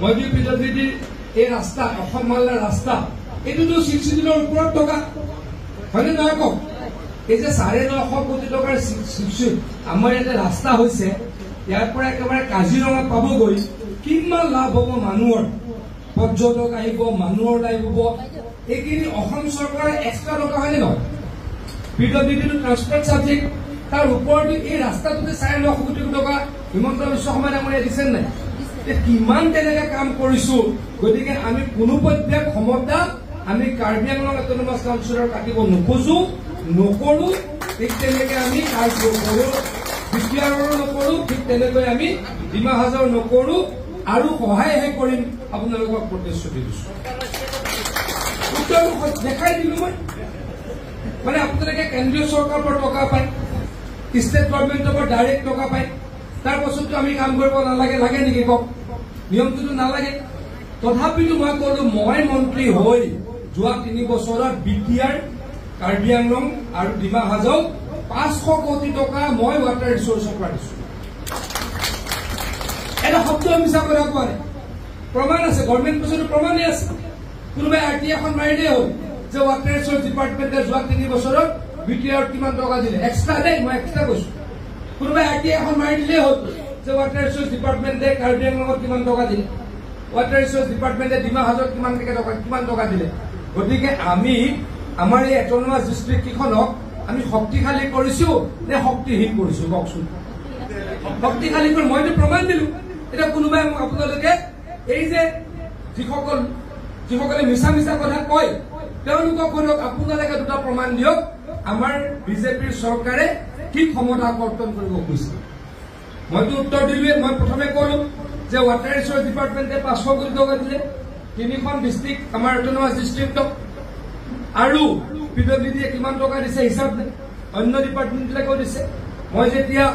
মই যে পিডব্লিউডিৰ এই ৰাস্তা অসম মালদাৰ ৰাস্তা এইটোতো চিলচিলৰ ওপৰত টকা হয়নে নহয় কওক এই যে 950 কোটি টকাৰ আমাৰ ইয়াতে ৰাস্তা হৈছে ইয়াৰ পৰা একেবাৰে কাজিৰঙা পাবগৈ কিমান লাভ হ'ব মানুহৰ পৰ্যটক আহিব মানুহৰ লাভ হ'ব এইখিনি অসম চৰকাৰে এক্সট্ৰা টকা হয়নে নহয় পিডব্লিউডিটো ট্ৰান্সপৰ্ট সাবজেক্ট তাৰ ওপৰত এই ৰাস্তাটোতে 950 কোটি টকা হিমন্ত বিশ্ব শৰ্মা ডাঙৰীয়াই দিছে নাই কিমান তেনেকে কাম কৰিছো গতিকে আমি কোনো পৰ্যায়ত ক্ষমতা আমি কাৰ্বি আংলং অটোনমাছ কাউন্সিলৰ কাটিব নোখোজো নকৰো ঠিক তেনেকে আমি বিপিআৰৰ নকৰো ঠিক তেনেকৈ আমি ডিমা হাজাও নকৰো আৰু সহায়হে কৰিম আপোনালোকক প্ৰতিশ্ৰুতি দিছো দেখাই দিলো মই মানে আপোনালোকে কেন্দ্ৰীয় চৰকাৰৰ পৰা টকা পায় ষ্টেট গভৰ্ণমেণ্টৰ পৰা ডাইৰেক্ট টকা পায় তাৰ পাছতো আমি কাম কৰিব নালাগে লাগে নেকি কওক নিয়মটোতো নালাগে তথাপিতো মই কলো মই মন্ত্ৰী হৈ যোৱা 3 বছৰত বিটিআৰ কাৰ্বি আংলং আৰু ডিমা হাজাও 500 কোটি টকা মই ৱাটাৰ ৰিচোৰ্চৰ পৰা দিছো এটা শব্দ মিছা কৰা কোৱা নাই প্ৰমাণ আছে গভৰ্ণমেণ্ট পইচাটো প্ৰমাণে আছে কোনোবাই আৰটি এখন মাৰিলে হ'ল যে ৱাটাৰ ৰিচোৰ্চ ডিপাৰ্টমেণ্টে যোৱা 3 বছৰত বিটিআৰ কিমান টকা দিলে এক্সট্ৰা দেই মই এক্সট্ৰা কৈছো কোনোবাই আৰটি এখন মাৰি দিলে হ'ল যে ৱাটাৰ ৰিচোৰ্চ ডিপাৰ্টমেণ্টে কাৰ্বি আংলঙত কিমান টকা দিলে ৱাটাৰ ৰিচোৰ্চ ডিপাৰ্টমেণ্টে ডিমা হাজাওত কিমান টকা দিলে গতিকে আমি আমাৰ এই অটোনমাছ ডিষ্ট্ৰিক্ট কেইখনক আমি শক্তিশালী কৰিছো নে শক্তিহীন কৰিছো কওকচোন শক্তিশালী কৰি মইতো প্ৰমাণ দিলো এটা কোনোবাই আপোনালোকে এই যে যিসকলে মিছা মিছা কথা কয় তেওঁলোকক আপোনালোকে দুটা প্ৰমাণ দিয়ক আমাৰ বিজেপিৰ চৰকাৰে কি ক্ষমতা কৰ্তন কৰিব খুজিছে মইতো উত্তৰ দিলোৱে মই প্ৰথমে কলো যে ৱাটাৰ ৰিচোৰ্চ ডিপাৰ্টমেণ্টে 500 কোটি টকা দিলে 3খন ডিষ্ট্ৰিক্ট আমাৰ অটোনমাছ ডিষ্ট্ৰিক্টক আৰু পিডব্লিউডিয়ে কিমান টকা দিছে হিচাপ নাই অন্য ডিপাৰ্টমেণ্টবিলাকেও দিছে মই যেতিয়া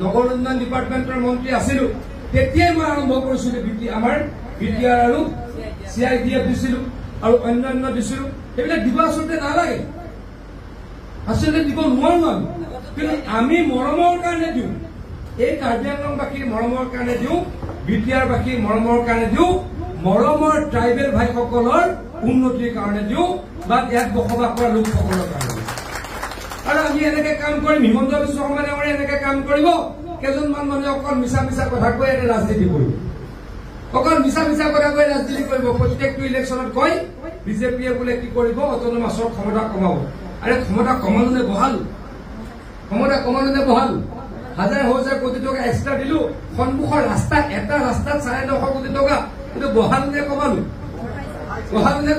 নগৰ উন্নয়ন ডিপাৰ্টমেণ্টৰ মন্ত্ৰী আছিলো তেতিয়াই মই আৰম্ভ কৰিছিলো আমাৰ বিটিআৰ আৰু CIDF দিছিলো আৰু অন্যান্য দিছিলো এইবিলাক দিব আচলতে নালাগে আচলতে দিব নোৱাৰো কিন্তু আমি মৰমৰ কাৰণে দিওঁ এই কাৰ্বি আংলংবাসীৰ মৰমৰ কাৰণে দিওঁ বিটিআৰবাসীৰ মৰমৰ কাৰণে দিওঁ মৰমৰ ট্ৰাইবেল ভাইসকলৰ উন্নতিৰ কাৰণে দিওঁ বা ইয়াত বসবাস কৰা লোকসকলৰ কাৰণে আৰু আমি এনেকে কাম কৰিম হিমন্ত বিশ্ব শৰ্মা ডাঙৰীয়াই এনেকে কাম কৰিব কেইজনমান মানুহে অকল মিছা মিছা কথা কৈ এনে ৰাজনীতি কৰিব অকল মিছা মিছা কথা কৈ ৰাজনীতি কৰিব প্ৰত্যেকটো ইলেকশ্যনত কয় বিজেপিয়ে বোলে কি কৰিব অটোনমাছৰ ক্ষমতা কমাব আৰে ক্ষমতা কমালো বহালো হাজাৰ কোটি টকা এক্সট্ৰা দিলো সন্মুখৰ ৰাস্তা এটা ৰাস্তাত 950 কোটি টকা কিন্তু বহালো নে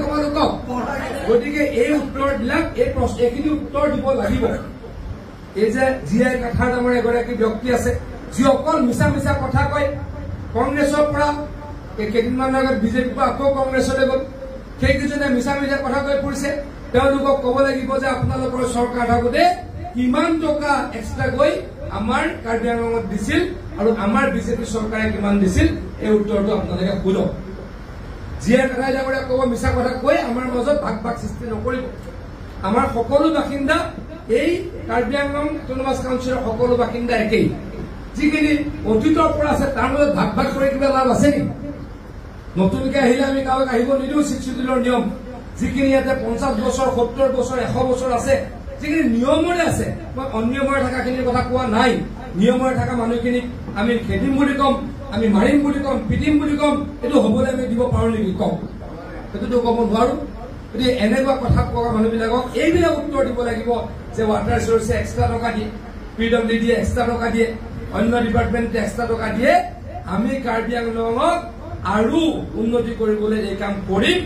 কমালো কওক গতিকে এই উত্তৰবিলাক এইখিনি উত্তৰ দিব লাগিব এই যে জিআই কাঠাৰ নামৰ এগৰাকী ব্যক্তি আছে যি অকল মিছা মিছা কথা কয় কংগ্ৰেছৰ পৰা কেইদিনমানৰ আগত বিজেপিৰ পৰা আকৌ কংগ্ৰেছলৈ গ'ল সেইকেইজনে মিছা মিছা কথা কৈ ফুৰিছে তেওঁলোকক ক'ব লাগিব যে আপোনালোকৰ চৰকাৰ থাকোঁতে কিমান টকা এক্সট্ৰা গৈ আমাৰ কাৰ্বি আংলঙত দিছিল আৰু আমাৰ বিজেপি চৰকাৰে কিমান দিছিল এই উত্তৰটো আপোনালোকে শুনক জিআই কাঠাই ডাঙৰীয়াই ক'ব মিছা কথা কৈ আমাৰ মাজত ভাগ সৃষ্টি নকৰিব আমাৰ সকলো বাসিন্দা এই কাৰ্বি আংলং অটোনমাছ কাউন্সিলৰ সকলো বাসিন্দা একেই যিখিনি অতীতৰ পৰা আছে তাৰ মাজত ভাগ কৰি কিবা লাভ আছে নেকি নতুনকে আহিলে আমি কাৰোবাক আহিব নিদিওঁ চিলচিলৰ নিয়ম যিখিনি ইয়াতে 50 বছৰ 70 বছৰ 100 বছৰ আছে যিখিনি নিয়মৰে আছে মই অনিয়মৰে থকাখিনিৰ কথা কোৱা নাই নিয়মৰে থকা মানুহখিনিক আমি খেদিম বুলি কম আমি মাৰিম বুলি কম পিটিম বুলি কম এইটো হ'বলৈ আমি দিব পাৰো নেকি কওক সেইটোতো ক'ব নোৱাৰো গতিকে এনেকুৱা কথা কোৱা মানুহবিলাকক এইবিলাক উত্তৰ দিব লাগিব যে ৱাটাৰ ৰিচোৰ্চে এক্সট্ৰা টকা দিয়ে পিডব্লিউডিয়ে এক্সট্ৰা টকা দিয়ে অন্য ডিপাৰ্টমেণ্টে এক্সট্ৰা টকা দিয়ে আমি কাৰ্বি আংলঙক আৰু উন্নতি কৰিবলৈ এই কাম কৰিম